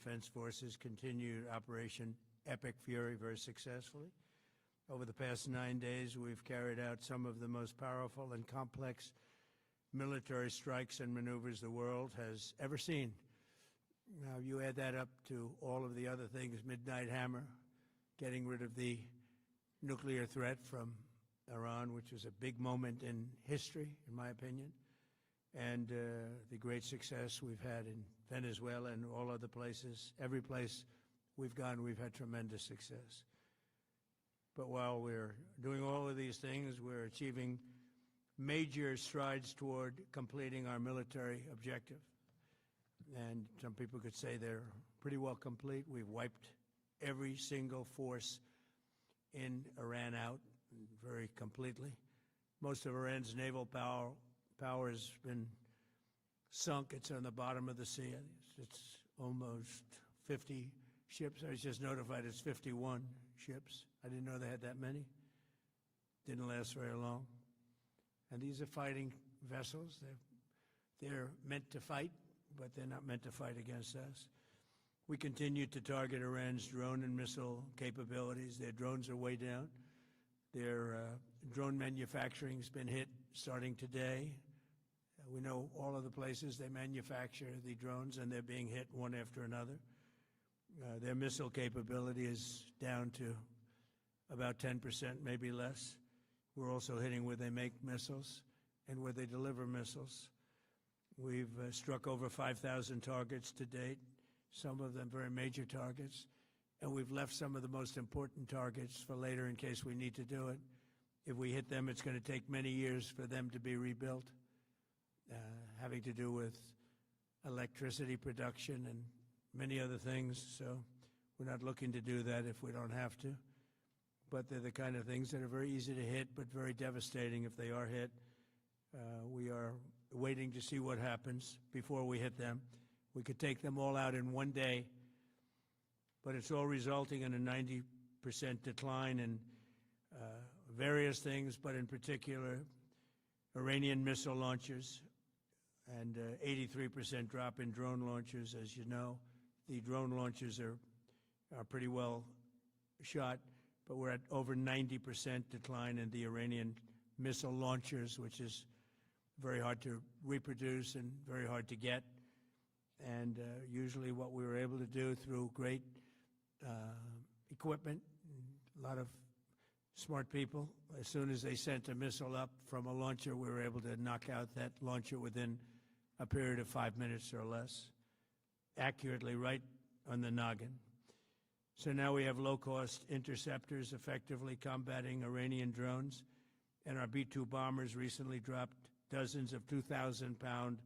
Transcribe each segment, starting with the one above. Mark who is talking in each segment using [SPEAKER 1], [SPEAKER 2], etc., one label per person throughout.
[SPEAKER 1] Defense Forces continued Operation Epic Fury very successfully. Over the past 9 days, we've carried out some of the most powerful and complex military strikes and maneuvers the world has ever seen. Now, you add that up to all of the other things, Midnight Hammer, getting rid of the nuclear threat from Iran, which was a big moment in history, in my opinion, and the great success we've had in Venezuela and all other places. Every place we've gone, we've had tremendous success. But while we're doing all of these things, we're achieving major strides toward completing our military objective. And some people could say they're pretty well complete. We've wiped every single force in Iran out very completely. Most of Iran's naval power has been sunk. It's on the bottom of the sea. It's almost 50 ships. I was just notified it's 51 ships. I didn't know they had that many. Didn't last very long. And these are fighting vessels. They're meant to fight, but they're not meant to fight against us. We continue to target Iran's drone and missile capabilities. Their drones are way down. Their drone manufacturing has been hit starting today. We know all of the places they manufacture the drones, and they're being hit one after another. Their missile capability is down to about 10%, maybe less. We're also hitting where they make missiles and where they deliver missiles. We've struck over 5,000 targets to date, some of them very major targets, and we've left some of the most important targets for later in case we need to do it. If we hit them, it's going to take many years for them to be rebuilt, having to do with electricity production and many other things. So we're not looking to do that if we don't have to. But they're the kind of things that are very easy to hit, but very devastating if they are hit. We are waiting to see what happens before we hit them. We could take them all out in one day, but it's all resulting in a 90% decline in various things, but in particular, Iranian missile launchers and 83% drop in drone launchers. As you know, the drone launchers are pretty well shot, but we're at over 90% decline in the Iranian missile launchers, which is very hard to reproduce and very hard to get. And usually what we were able to do through great equipment, a lot of smart people, as soon as they sent a missile up from a launcher, we were able to knock out that launcher within a period of 5 minutes or less, accurately right on the noggin. So now we have low-cost interceptors effectively combating Iranian drones, and our B-2 bombers recently dropped dozens of 2,000-pound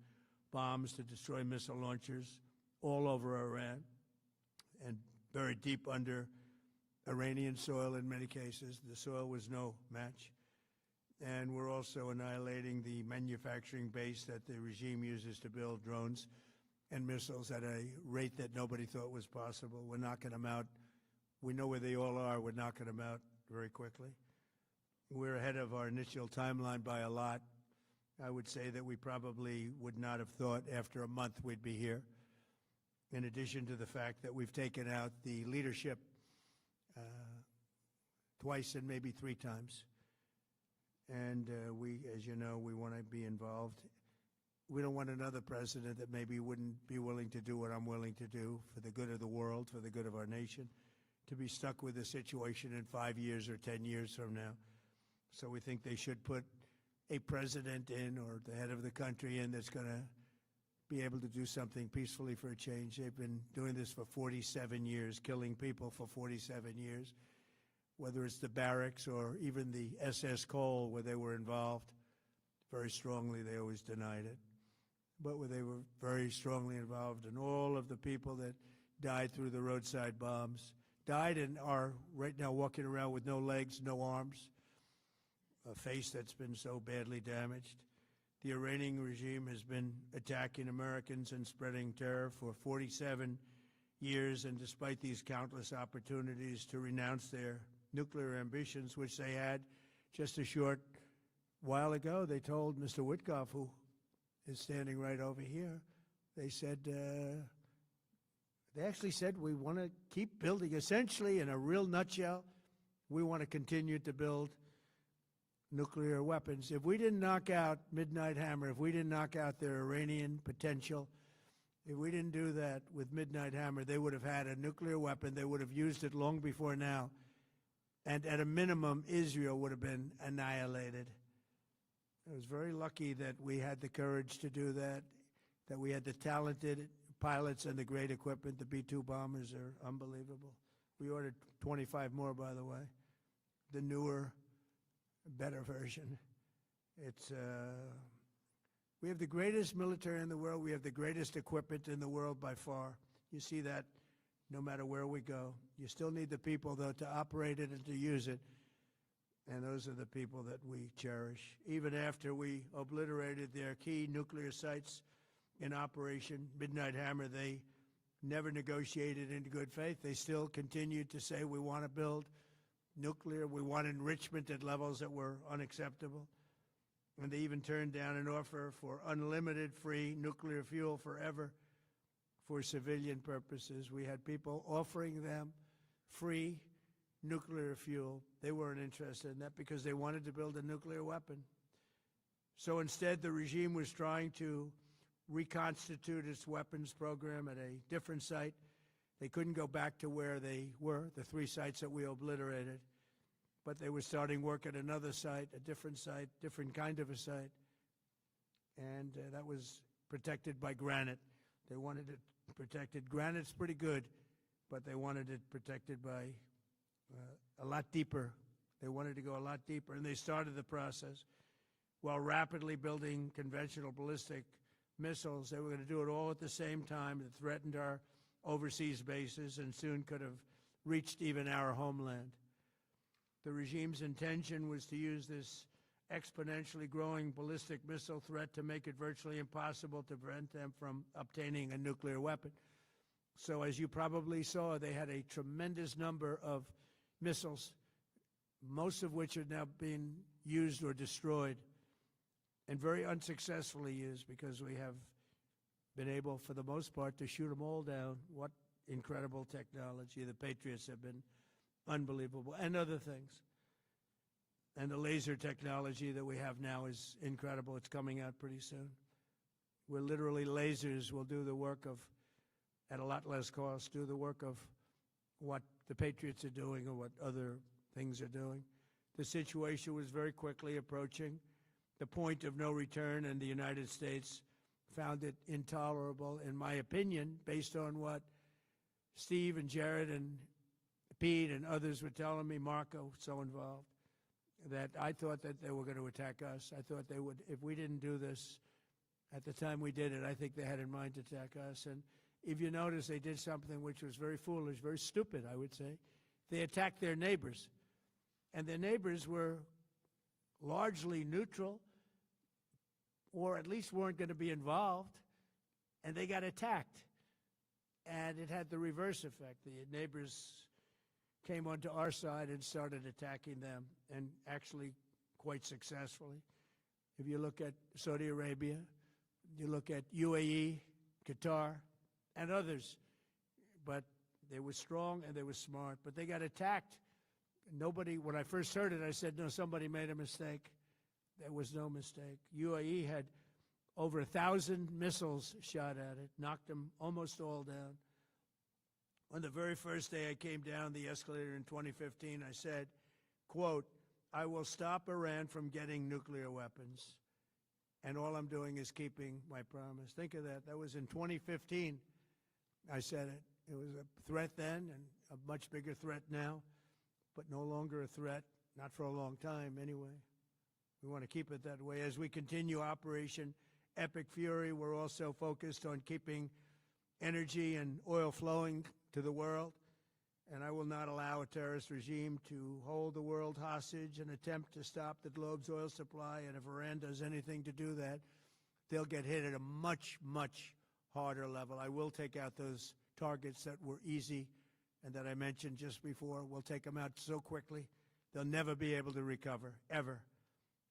[SPEAKER 1] bombs to destroy missile launchers all over Iran and buried deep under Iranian soil in many cases. The soil was no match. And we're also annihilating the manufacturing base that the regime uses to build drones and missiles at a rate that nobody thought was possible. We're knocking them out. We know where they all are. We're knocking them out very quickly. We're ahead of our initial timeline by a lot. I would say that we probably would not have thought after a month we'd be here, in addition to the fact that we've taken out the leadership twice and maybe 3 times. And we, as you know, we want to be involved. We don't want another president that maybe wouldn't be willing to do what I'm willing to do for the good of the world, for the good of our nation, to be stuck with a situation in 5 years or 10 years from now. So we think they should put a president in, or the head of the country in, that's going to be able to do something peacefully for a change. They've been doing this for 47 years, killing people for 47 years, whether it's the barracks or even the SS Cole where they were involved. Very strongly, they always denied it. But where they were very strongly involved, and all of the people that died through the roadside bombs died and are right now walking around with no legs, no arms, a face that's been so badly damaged. The Iranian regime has been attacking Americans and spreading terror for 47 years, and despite these countless opportunities to renounce their nuclear ambitions, which they had just a short while ago, they told Mr. Witkoff, who is standing right over here, they said, They actually said, we want to keep building. Essentially, in a real nutshell, we want to continue to build nuclear weapons. If we didn't knock out Midnight Hammer, if we didn't knock out their Iranian potential, if we didn't do that with Midnight Hammer, they would have had a nuclear weapon. They would have used it long before now. And at a minimum, Israel would have been annihilated. I was very lucky that we had the courage to do that, that we had the talented pilots and the great equipment. The B-2 bombers are unbelievable. We ordered 25 more, by the way, the newer, better version. We have the greatest military in the world. We have the greatest equipment in the world by far. You see that no matter where we go. You still need the people, though, to operate it and to use it. And those are the people that we cherish. Even after we obliterated their key nuclear sites in Operation Midnight Hammer, they never negotiated in good faith. They still continued to say, we want to build nuclear. We want enrichment at levels that were unacceptable. And they even turned down an offer for unlimited free nuclear fuel forever for civilian purposes. We had people offering them free nuclear fuel. They weren't interested in that because they wanted to build a nuclear weapon. So instead, the regime was trying to reconstitute its weapons program at a different site. They couldn't go back to where they were, the 3 sites that we obliterated. But they were starting work at another site, a different site, different kind of a site. And that was protected by granite. They wanted it protected. Granite's pretty good, but they wanted it protected by a lot deeper. They wanted to go a lot deeper, and they started the process while rapidly building conventional ballistic missiles. They were going to do it all at the same time. It threatened our overseas bases and soon could have reached even our homeland. The regime's intention was to use this exponentially growing ballistic missile threat to make it virtually impossible to prevent them from obtaining a nuclear weapon. So as you probably saw, they had a tremendous number of missiles, most of which are now being used or destroyed, and very unsuccessfully used because we have been able, for the most part, to shoot them all down. What incredible technology. The Patriots have been unbelievable, and other things. And the laser technology that we have now is incredible. It's coming out pretty soon. Where literally lasers will do the work of, at a lot less cost, do the work of what the Patriots are doing or what other things are doing. The situation was very quickly approaching the point of no return, and the United States found it intolerable, in my opinion, based on what Steve and Jared and Pete and others were telling me, Marco, so involved, that I thought that they were going to attack us. I thought they would, if we didn't do this at the time we did it, I think they had in mind to attack us. And if you notice, they did something which was very foolish, very stupid, I would say. They attacked their neighbors. And their neighbors were largely neutral, or at least weren't going to be involved, and they got attacked. And it had the reverse effect. The neighbors came onto our side and started attacking them, and actually quite successfully. If you look at Saudi Arabia, you look at UAE, Qatar, and others, but they were strong and they were smart, but they got attacked. Nobody, when I first heard it, I said, no, somebody made a mistake. There was no mistake. UAE had over 1,000 missiles shot at it, knocked them almost all down. On the very first day I came down the escalator in 2015, I said, quote, I will stop Iran from getting nuclear weapons, and all I'm doing is keeping my promise. Think of that. That was in 2015. I said it. It was a threat then and a much bigger threat now, but no longer a threat, not for a long time anyway. We want to keep it that way. As we continue Operation Epic Fury, we're also focused on keeping energy and oil flowing to the world, and I will not allow a terrorist regime to hold the world hostage and attempt to stop the globe's oil supply, and if Iran does anything to do that, they'll get hit at a much, much harder level. I will take out those targets that were easy and that I mentioned just before. We'll take them out so quickly, they'll never be able to recover, ever.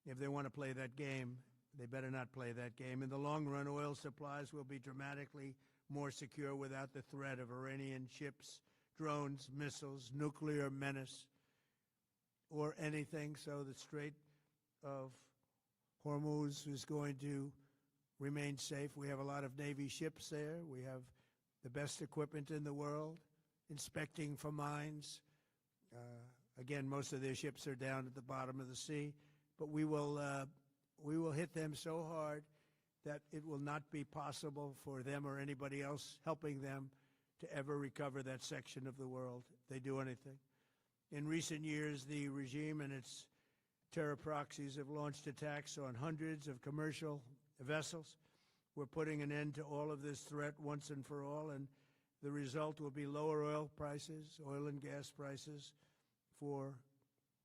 [SPEAKER 1] If they want to play that game, they better not play that game. In the long run, oil supplies will be dramatically more secure without the threat of Iranian ships, drones, missiles, nuclear menace, or anything. So the Strait of Hormuz is going to remain safe. We have a lot of Navy ships there. We have the best equipment in the world, inspecting for mines. Again, most of their ships are down at the bottom of the sea, but we will hit them so hard that it will not be possible for them or anybody else helping them to ever recover that section of the world if they do anything. In recent years, the regime and its terror proxies have launched attacks on hundreds of commercial vessels. We're putting an end to all of this threat once and for all, and the result will be lower oil prices, oil and gas prices for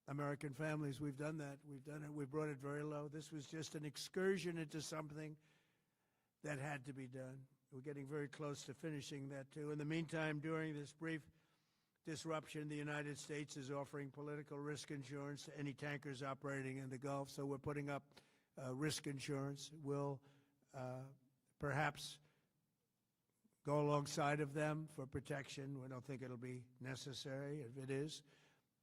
[SPEAKER 1] American families. We've done that. We've done it. We brought it very low. This was just an excursion into something that had to be done. We're getting very close to finishing that, too. In the meantime, during this brief disruption, the United States is offering political risk insurance to any tankers operating in the Gulf. So we're putting up risk insurance. We'll perhaps go alongside of them for protection. We don't think it'll be necessary. If it is,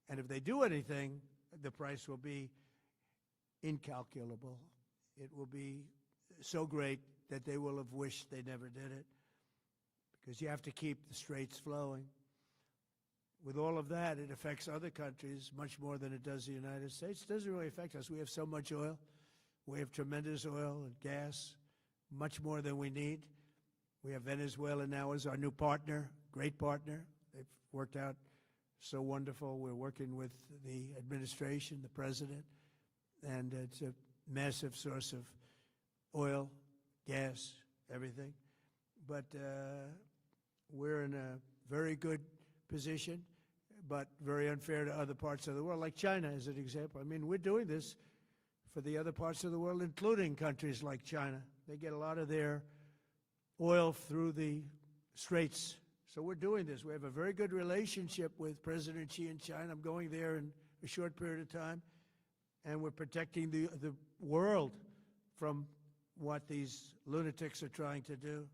[SPEAKER 1] and if they do anything, the price will be incalculable. It will be so great that they will have wished they never did it, because you have to keep the straits flowing. With all of that, it affects other countries much more than it does the United States. It doesn't really affect us. We have so much oil. We have tremendous oil and gas, much more than we need. We have Venezuela now as our new partner, great partner. They've worked out so wonderful. We're working with the administration, the president, and it's a massive source of oil, gas, everything. But we're in a very good position, but very unfair to other parts of the world, like China as an example. I mean, we're doing this for the other parts of the world, including countries like China. They get a lot of their oil through the straits. So we're doing this. We have a very good relationship with President Xi in China. I'm going there in a short period of time, and we're protecting the world from what these lunatics are trying to do,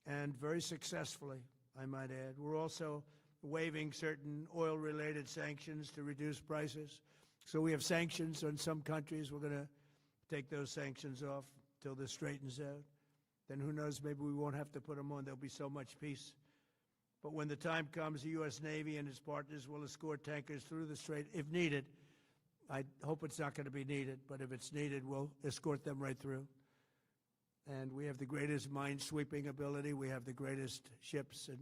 [SPEAKER 1] and very successfully, I might add. We're also waiving certain oil-related sanctions to reduce prices. So we have sanctions on some countries. We're going to take those sanctions off till this straightens out. Then who knows, maybe we won't have to put them on. There'll be so much peace. But when the time comes, the U.S. Navy and its partners will escort tankers through the strait if needed. I hope it's not going to be needed, but if it's needed, we'll escort them right through. And we have the greatest mine-sweeping ability. We have the greatest ships, and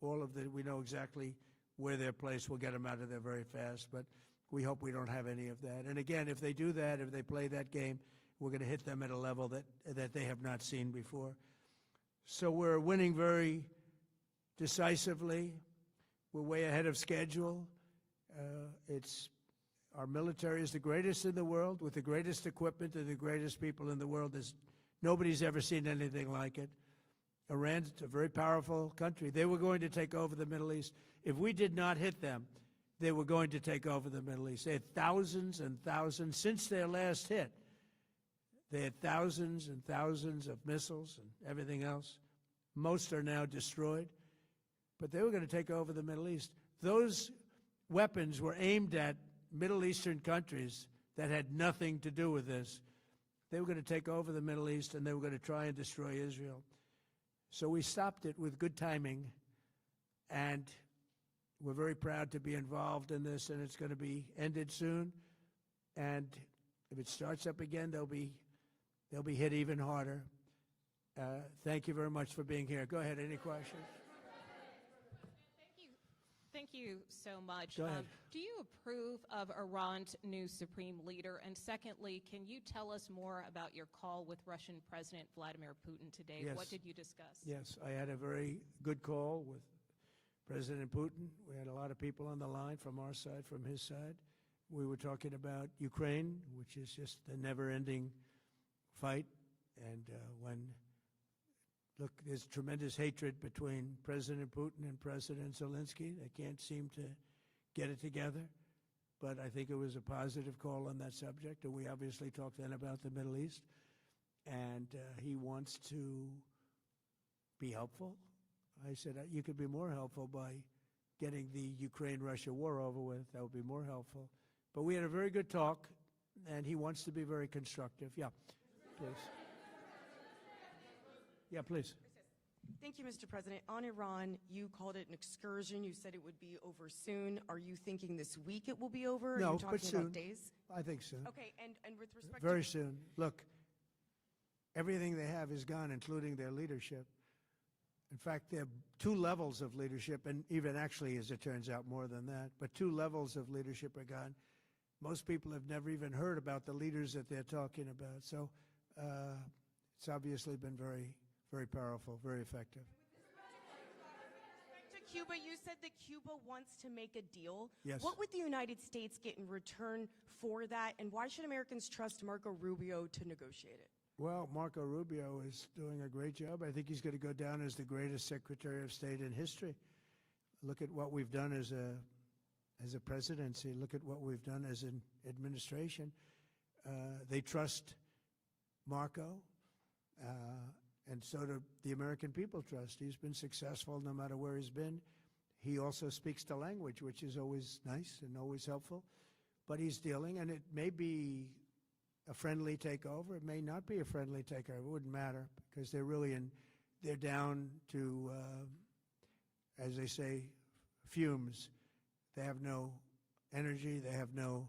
[SPEAKER 1] all of the, we know exactly where they're placed. We'll get them out of there very fast, but we hope we don't have any of that. And again, if they do that, if they play that game, we're going to hit them at a level that they have not seen before. So we're winning very decisively. We're way ahead of schedule. Our military is the greatest in the world, with the greatest equipment and the greatest people in the world. Nobody's ever seen anything like it. Iran's a very powerful country. They were going to take over the Middle East. If we did not hit them, they were going to take over the Middle East. They had thousands and thousands since their last hit. They had thousands and thousands of missiles and everything else. Most are now destroyed. But they were going to take over the Middle East. Those weapons were aimed at Middle Eastern countries that had nothing to do with this. They were going to take over the Middle East, and they were going to try and destroy Israel. So we stopped it with good timing, and we're very proud to be involved in this, and it's going to be ended soon. And if it starts up again, they'll be hit even harder. Thank you very much for being here. Go ahead. Any questions?
[SPEAKER 2] Thank you so much.
[SPEAKER 1] Go ahead.
[SPEAKER 2] Do you approve of Iran's new supreme leader? And secondly, can you tell us more about your call with Russian President Vladimir Putin today?
[SPEAKER 1] Yes.
[SPEAKER 2] What did you discuss?
[SPEAKER 1] Yes, I had a very good call with President Putin. We had a lot of people on the line from our side, from his side. We were talking about Ukraine, which is just a never-ending fight. And look, there's tremendous hatred between President Putin and President Zelensky. They can't seem to get it together. But I think it was a positive call on that subject. And we obviously talked then about the Middle East. And he wants to be helpful. I said, you could be more helpful by getting the Ukraine-Russia war over with. That would be more helpful. But we had a very good talk, and he wants to be very constructive. Yeah, please. Yeah, please.
[SPEAKER 3] Thank you, Mr. President. On Iran, you called it an excursion. You said it would be over soon. Are you thinking this week it will be over?
[SPEAKER 1] No,
[SPEAKER 3] Are you talking
[SPEAKER 1] but soon.
[SPEAKER 3] about days?
[SPEAKER 1] I think soon.
[SPEAKER 3] Okay, and with respect
[SPEAKER 1] Very
[SPEAKER 3] to...
[SPEAKER 1] soon. Look, everything they have is gone, including their leadership. In fact, there are two levels of leadership, and even actually, as it turns out, more than that. But two levels of leadership are gone. Most people have never even heard about the leaders that they're talking about. So it's obviously been very, very powerful, very effective.
[SPEAKER 3] To Cuba, you said that Cuba wants to make a deal.
[SPEAKER 1] Yes.
[SPEAKER 3] What would the United States get in return for that, and why should Americans trust Marco Rubio to negotiate it?
[SPEAKER 1] Well, Marco Rubio is doing a great job. I think he's going to go down as the greatest Secretary of State in history. Look at what we've done as a presidency. Look at what we've done as an administration. They trust Marco, and so do the American people trust. He's been successful no matter where he's been. He also speaks the language, which is always nice and always helpful. But he's dealing, and it may be a friendly takeover. It may not be a friendly takeover. It wouldn't matter, because they're really they're down to, as they say, fumes. They have no energy. They have no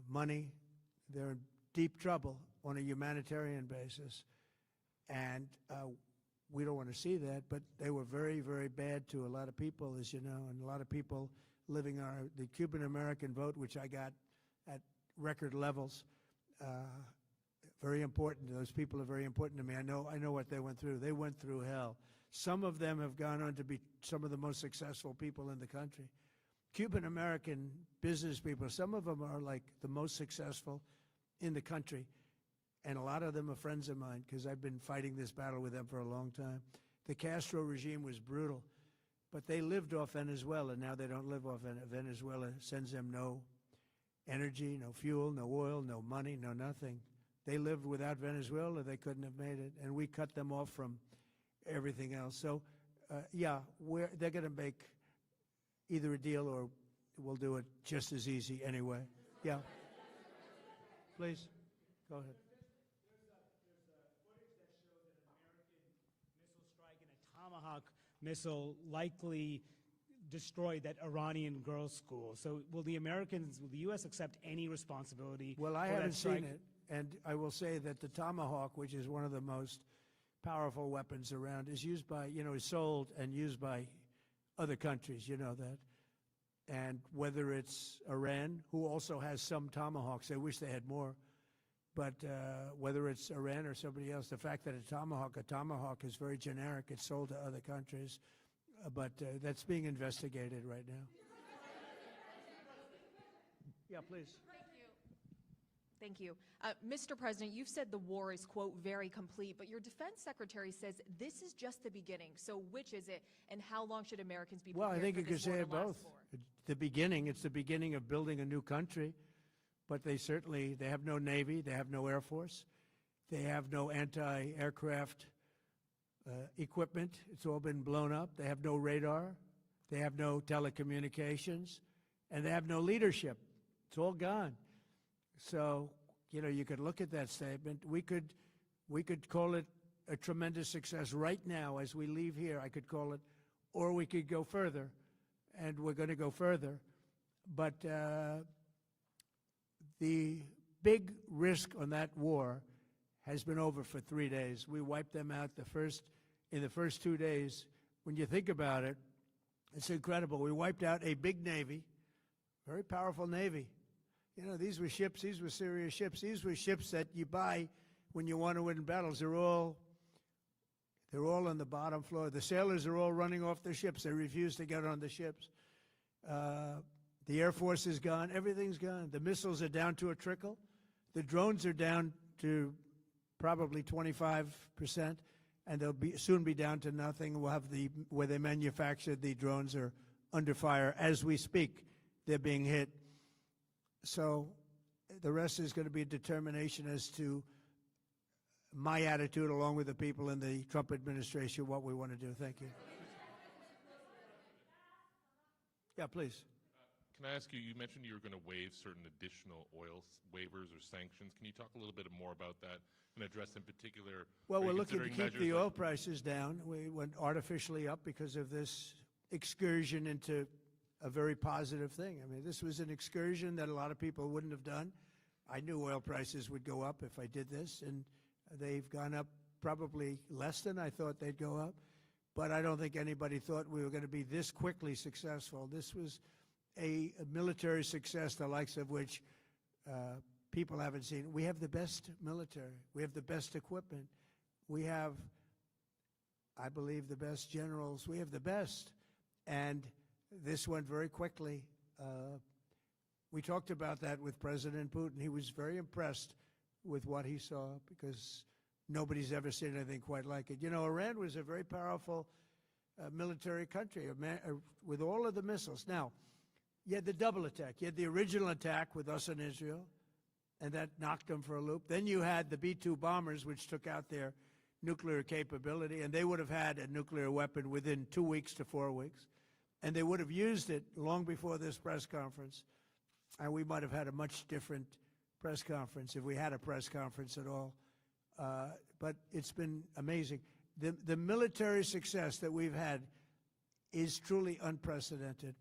[SPEAKER 1] money. They're in deep trouble on a humanitarian basis. And we don't want to see that, but they were very, very bad to a lot of people, as you know, and a lot of people living the Cuban-American vote, which I got at record levels. Very important. Those people are very important to me. I know what they went through. They went through hell. Some of them have gone on to be some of the most successful people in the country. Cuban-American business people, some of them are like the most successful in the country. And a lot of them are friends of mine, because I've been fighting this battle with them for a long time. The Castro regime was brutal, but they lived off Venezuela. Now they don't live off Venezuela. Sends them no energy, no fuel, no oil, no money, no nothing. They lived without Venezuela. They couldn't have made it, and we cut them off from everything else. So, yeah, they're going to make either a deal, or we'll do it just as easy anyway. Yeah. Please, go ahead.
[SPEAKER 4] Tomahawk missile likely destroyed that Iranian girls' school. So will the U.S. accept any responsibility?
[SPEAKER 1] Well, I haven't seen it, and I will say that the Tomahawk, which is one of the most powerful weapons around, is used by, is sold and used by other countries, you know that. And whether it's Iran, who also has some Tomahawks, I wish they had more, but whether it's Iran or somebody else, the fact that a Tomahawk is very generic. It's sold to other countries, but that's being investigated right now. Yeah, please.
[SPEAKER 2] Thank you. Mr. President, you've said the war is, quote, very complete, but your defense secretary says this is just the beginning. So which is it, and how long should Americans be prepared
[SPEAKER 1] Well, I think
[SPEAKER 2] for
[SPEAKER 1] you could
[SPEAKER 2] this war
[SPEAKER 1] say
[SPEAKER 2] to
[SPEAKER 1] it
[SPEAKER 2] last
[SPEAKER 1] both.
[SPEAKER 2] for?
[SPEAKER 1] It's the beginning of building a new country, but they have no Navy, they have no Air Force, they have no anti-aircraft equipment. It's all been blown up. They have no radar, they have no telecommunications, and they have no leadership. It's all gone. So, you could look at that statement. We could call it a tremendous success right now as we leave here. I could call it, or we could go further, and we're going to go further. But the big risk on that war has been over for 3 days. We wiped them out in the first 2 days. When you think about it, it's incredible. We wiped out a big Navy, very powerful Navy. These were ships. These were serious ships. These were ships that you buy when you want to win battles. They're all on the bottom floor. The sailors are all running off their ships. They refuse to get on the ships. The Air Force is gone. Everything's gone. The missiles are down to a trickle. The drones are down to probably 25%, and they'll soon be down to nothing. We'll have where they manufactured the drones are under fire as we speak. They're being hit. So the rest is going to be a determination as to my attitude, along with the people in the Trump administration, what we want to do. Thank you. Yeah, please.
[SPEAKER 5] Can I ask you, you mentioned you were going to waive certain additional oil waivers or sanctions. Can you talk a little bit more about that and address in particular?
[SPEAKER 1] Well,
[SPEAKER 5] are you
[SPEAKER 1] we're looking to
[SPEAKER 5] considering
[SPEAKER 1] keep the
[SPEAKER 5] measures
[SPEAKER 1] oil
[SPEAKER 5] like-
[SPEAKER 1] prices down. We went artificially up because of this excursion into a very positive thing. I mean, this was an excursion that a lot of people wouldn't have done. I knew oil prices would go up if I did this, and they've gone up probably less than I thought they'd go up. But I don't think anybody thought we were going to be this quickly successful. This was a military success, the likes of which people haven't seen. We have the best military. We have the best equipment. We have, I believe, the best generals. We have the best. And this went very quickly. We talked about that with President Putin. He was very impressed with what he saw because nobody's ever seen anything quite like it. You know, Iran was a very powerful military country with all of the missiles. Now, you had the double attack. You had the original attack with us and Israel, and that knocked them for a loop. Then you had the B-2 bombers, which took out their nuclear capability, and they would have had a nuclear weapon within 2 weeks to 4 weeks, and they would have used it long before this press conference, and we might have had a much different press conference if we had a press conference at all. But it's been amazing. The military success that we've had is truly unprecedented.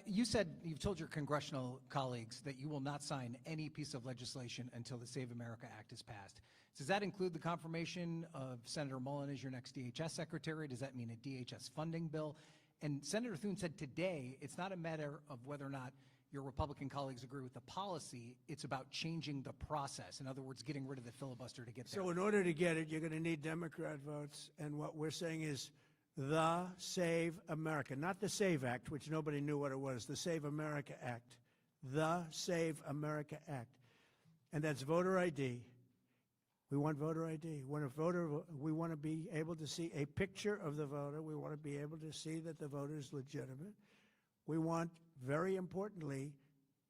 [SPEAKER 6] You've told your congressional colleagues that you will not sign any piece of legislation until the Save America Act is passed. Does that include the confirmation of Senator Mullen as your next DHS secretary? Does that mean a DHS funding bill? And Senator Thune said today it's not a matter of whether or not your Republican colleagues agree with the policy, it's about changing the process. In other words, getting rid of the filibuster to get there.
[SPEAKER 1] So in order to get it, you're going to need Democrat votes, and what we're saying is the Save America, not the SAVE Act, which nobody knew what it was, the Save America Act, the Save America Act. And that's voter ID. We want voter ID. When a voter, we want to be able to see a picture of the voter. We want to be able to see that the voter is legitimate. We want, very importantly,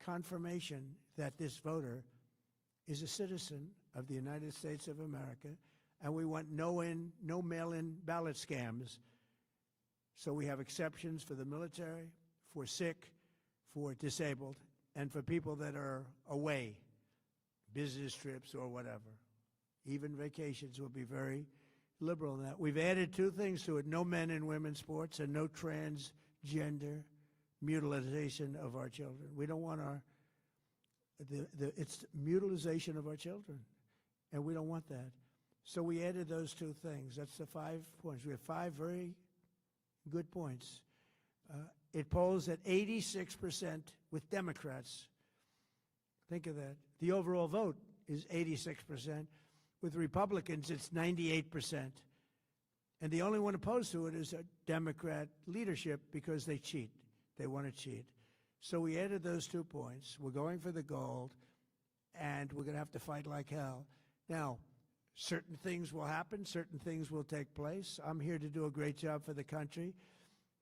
[SPEAKER 1] confirmation that this voter is a citizen of the United States of America, and we want no mail-in ballot scams. So we have exceptions for the military, for sick, for disabled, and for people that are away, business trips or whatever. Even vacations will be very liberal in that. We've added two things to it: no men and women's sports, and no transgender mutilization of our children. We don't want it's mutilization of our children, and we don't want that. So we added those two things. That's the 5 points. We have 5 very good points. It polls at 86% with Democrats. Think of that. The overall vote is 86%. With Republicans, it's 98%. And the only one opposed to it is a Democrat leadership because they cheat. They want to cheat. So we added those 2 points. We're going for the gold, and we're going to have to fight like hell. Now, certain things will happen. Certain things will take place. I'm here to do a great job for the country.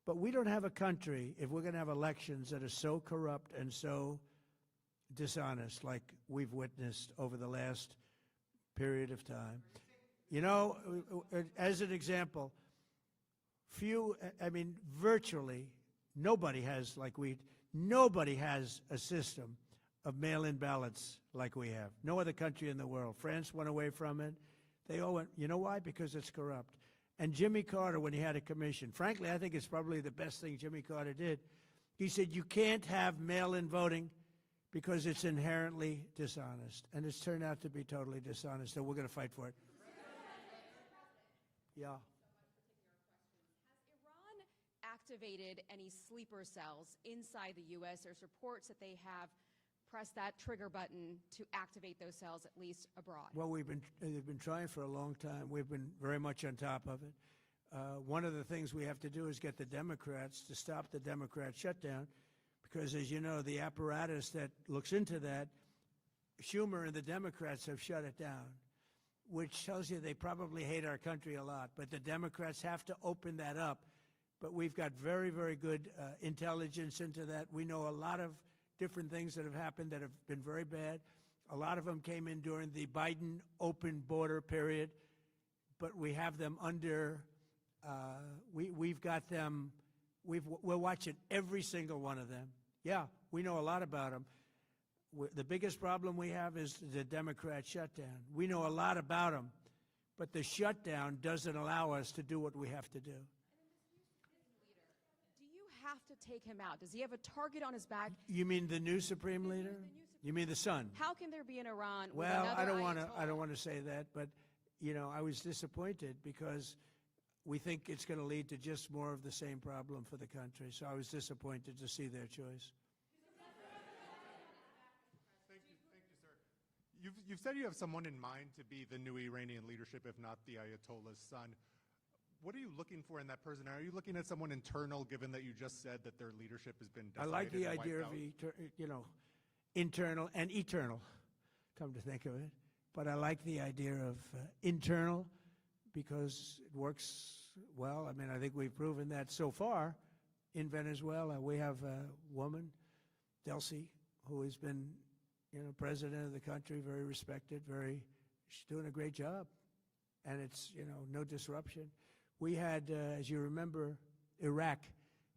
[SPEAKER 1] But we don't have a country, if we're going to have elections that are so corrupt and so dishonest like we've witnessed over the last period of time. You know, as an example, virtually nobody has a system of mail-in ballots like we have. No other country in the world. France went away from it. They all went, you know why? Because it's corrupt. And Jimmy Carter, when he had a commission, frankly, I think it's probably the best thing Jimmy Carter did. He said, you can't have mail-in voting because it's inherently dishonest. And it's turned out to be totally dishonest, and we're going to fight for it. Yeah.
[SPEAKER 2] Activated any sleeper cells inside the U.S. There's reports that they have pressed that trigger button to activate those cells, at least abroad.
[SPEAKER 1] Well, they've been trying for a long time. We've been very much on top of it. One of the things we have to do is get the Democrats to stop the Democrat shutdown, because, as you know, the apparatus that looks into that, Schumer and the Democrats have shut it down, which tells you they probably hate our country a lot. But the Democrats have to open that up. But we've got very, very good intelligence into that. We know a lot of different things that have happened that have been very bad. A lot of them came in during the Biden open border period, but we have them under, we've got them, we're watching every single one of them. Yeah, we know a lot about them. The biggest problem we have is the Democrat shutdown. We know a lot about them, but the shutdown doesn't allow us to do what we have to do.
[SPEAKER 2] Do you have to take him out? Does he have a target on his back?
[SPEAKER 1] You mean the new supreme leader? You mean the son?
[SPEAKER 2] How can there be an Iran with
[SPEAKER 1] Well,
[SPEAKER 2] another
[SPEAKER 1] I don't
[SPEAKER 2] Ayatollah?
[SPEAKER 1] want to say that, but you know, I was disappointed because we think it's going to lead to just more of the same problem for the country. So I was disappointed to see their choice.
[SPEAKER 7] Thank you, sir. You've said you have someone in mind to be the new Iranian leadership, if not the Ayatollah's son. What are you looking for in that person? Are you looking at someone internal, given that you just said that their leadership has been
[SPEAKER 1] I
[SPEAKER 7] decimated
[SPEAKER 1] like the
[SPEAKER 7] and
[SPEAKER 1] idea of,
[SPEAKER 7] wiped out?
[SPEAKER 1] internal and eternal, come to think of it. But I like the idea of internal because it works well. I mean, I think we've proven that so far in Venezuela. We have a woman, Delcy, who has been, president of the country, very respected, she's doing a great job. And it's, no disruption. We had, as you remember, Iraq,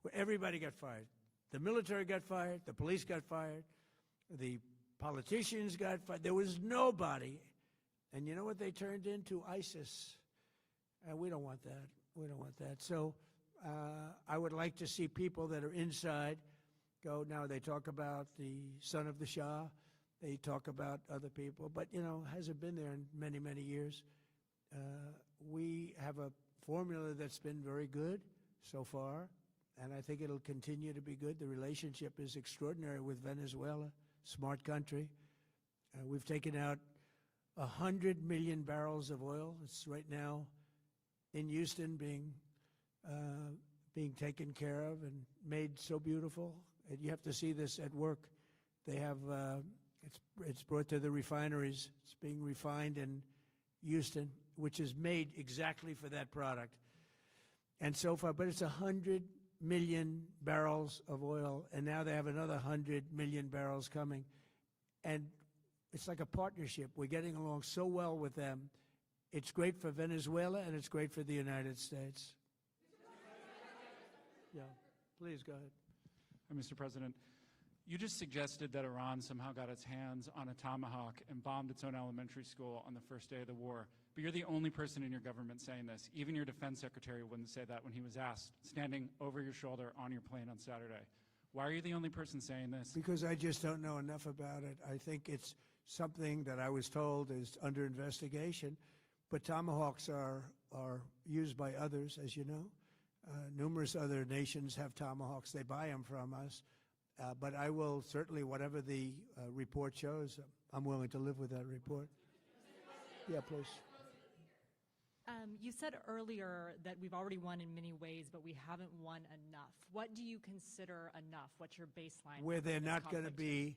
[SPEAKER 1] where everybody got fired. The military got fired, the police got fired, the politicians got fired. There was nobody. And you know what they turned into? ISIS. And we don't want that. We don't want that. So I would like to see people that are inside go. Now they talk about the son of the Shah. They talk about other people. But, hasn't been there in many, many years. We have a formula that's been very good so far, and I think it'll continue to be good. The relationship is extraordinary with Venezuela, smart country. We've taken out 100 million barrels of oil. It's right now in Houston being taken care of and made so beautiful. And you have to see this at work. They have, it's brought to the refineries. It's being refined in Houston, which is made exactly for that product. And so far, but it's 100 million barrels of oil, and now they have another 100 million barrels coming. And it's like a partnership. We're getting along so well with them. It's great for Venezuela, and it's great for the United States. Yeah, please go ahead.
[SPEAKER 8] Mr. President, you just suggested that Iran somehow got its hands on a Tomahawk and bombed its own elementary school on the first day of the war. But you're the only person in your government saying this. Even your defense secretary wouldn't say that when he was asked, standing over your shoulder on your plane on Saturday. Why are you the only person saying this?
[SPEAKER 1] Because I just don't know enough about it. I think it's something that I was told is under investigation. But Tomahawks are used by others, as you know. Numerous other nations have Tomahawks. They buy them from us. But I will certainly, whatever the report shows, I'm willing to live with that report. Yeah, please.
[SPEAKER 9] You said earlier that we've already won in many ways, but we haven't won enough. What do you consider enough? What's your baseline?
[SPEAKER 1] Where they're
[SPEAKER 9] this
[SPEAKER 1] not going to
[SPEAKER 9] conflict?
[SPEAKER 1] be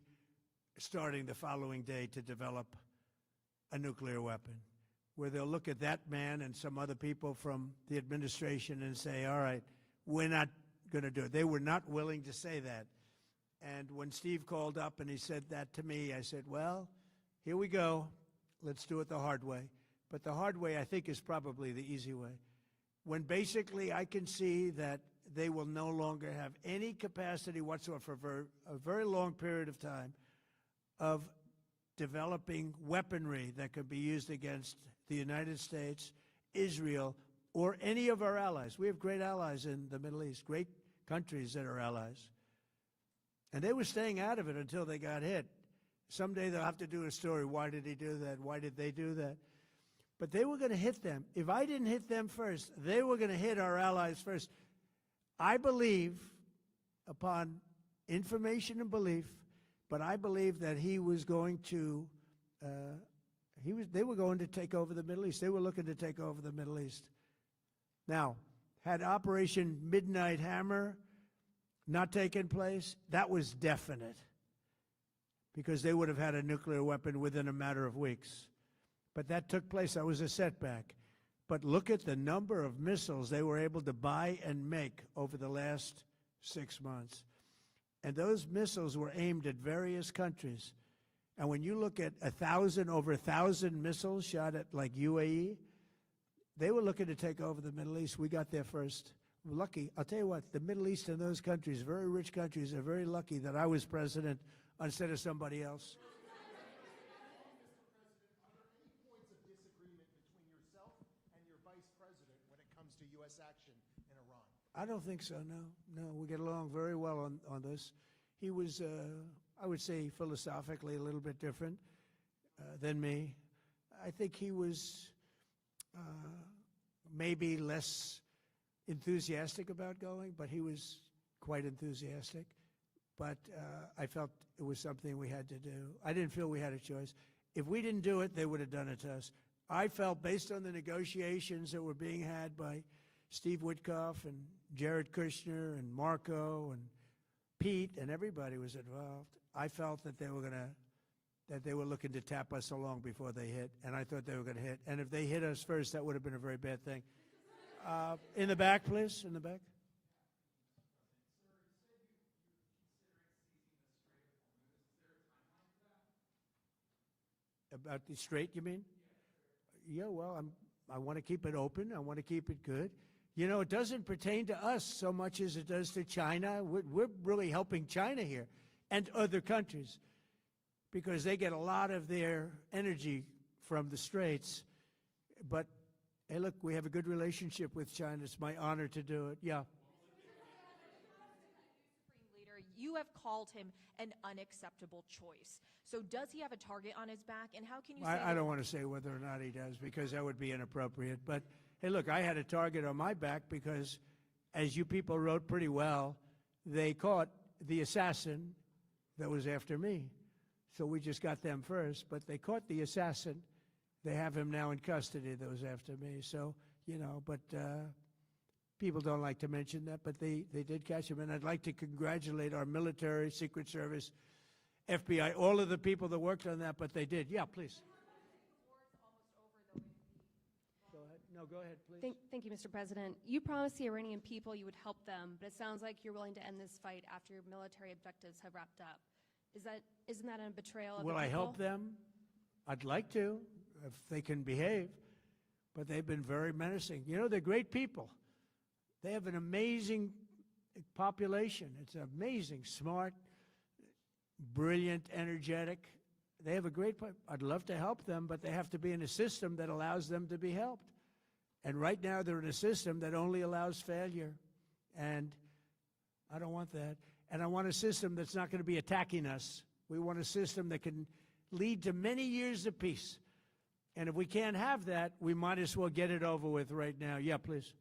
[SPEAKER 1] starting the following day to develop a nuclear weapon. Where they'll look at that man and some other people from the administration and say, all right, we're not going to do it. They were not willing to say that. And when Steve called up and he said that to me, I said, well, here we go. Let's do it the hard way. But the hard way, I think, is probably the easy way. When basically I can see that they will no longer have any capacity whatsoever for a very long period of time of developing weaponry that could be used against the United States, Israel, or any of our allies. We have great allies in the Middle East, great countries that are allies. And they were staying out of it until they got hit. Someday they'll have to do a story. Why did he do that? Why did they do that? But they were going to hit them. If I didn't hit them first, they were going to hit our allies first. I believe, upon information and belief, but I believe that he was going to, they were going to take over the Middle East. They were looking to take over the Middle East. Now, had Operation Midnight Hammer not taken place, that was definite, because they would have had a nuclear weapon within a matter of weeks. But that took place. That was a setback. But look at the number of missiles they were able to buy and make over the last 6 months. And those missiles were aimed at various countries. And when you look at over 1,000 missiles shot at like UAE, they were looking to take over the Middle East. We got there first. Lucky. I'll tell you what, the Middle East and those countries, very rich countries, are very lucky that I was president instead of somebody else.
[SPEAKER 10] Points of disagreement between yourself and your vice president when it comes to U.S. action in Iran?
[SPEAKER 1] I don't think so, no. No, we get along very well on this. He was, I would say, philosophically a little bit different than me. I think he was maybe less enthusiastic about going, but he was quite enthusiastic. But I felt it was something we had to do. I didn't feel we had a choice. If we didn't do it, they would have done it to us. I felt, based on the negotiations that were being had by Steve Witkoff and Jared Kushner and Marco and Pete, and everybody was involved, I felt that they were looking to tap us along before they hit, and I thought they were going to hit. And if they hit us first, that would have been a very bad thing. In the back, please, in the back. About the Strait, you mean? Yeah, well, I want to keep it open. I want to keep it good. You know, it doesn't pertain to us so much as it does to China. We're really helping China here and other countries because they get a lot of their energy from the Straits. But, hey, look, we have a good relationship with China. It's my honor to do it. Yeah.
[SPEAKER 2] Supreme Leader, you have called him an unacceptable choice. So does he have a target on his back? And how can you say
[SPEAKER 1] I don't want to say whether or not he does because that would be inappropriate. But, hey, look, I had a target on my back because, as you people wrote pretty well, they caught the assassin that was after me. So we just got them first. But they caught the assassin. They have him now in custody that was after me. So, you know, but people don't like to mention that. But they did catch him. And I'd like to congratulate our military, Secret Service, FBI, all of the people that worked on that. But they did. Yeah, please. Go ahead. No, go ahead, please.
[SPEAKER 11] Thank you, Mr. President. You promised the Iranian people you would help them, but it sounds like you're willing to end this fight after your military objectives have wrapped up. Isn't that a betrayal of the people?
[SPEAKER 1] Will I help them? I'd like to, if they can behave. But they've been very menacing. You know, they're great people. They have an amazing population. It's amazing, smart, brilliant, energetic. They have a great, I'd love to help them, but they have to be in a system that allows them to be helped. And right now they're in a system that only allows failure. And I don't want that. And I want a system that's not going to be attacking us. We want a system that can lead to many years of peace. And if we can't have that, we might as well get it over with right now. Yeah, please.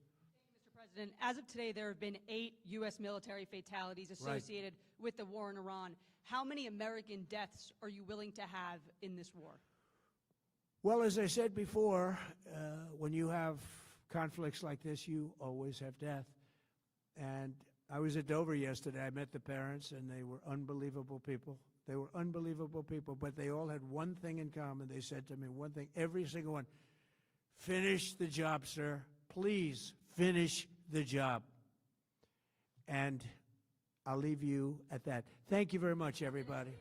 [SPEAKER 12] Mr. President, as of today, there have been 8 U.S. military fatalities associated with the war in Iran. How many American deaths are you willing to have in this war?
[SPEAKER 1] Well, as I said before, when you have conflicts like this, you always have death. And I was at Dover yesterday. I met the parents, and they were unbelievable people. They were unbelievable people, but they all had one thing in common. They said to me one thing, every single one: finish the job, sir. Please finish the job. And I'll leave you at that. Thank you very much, everybody.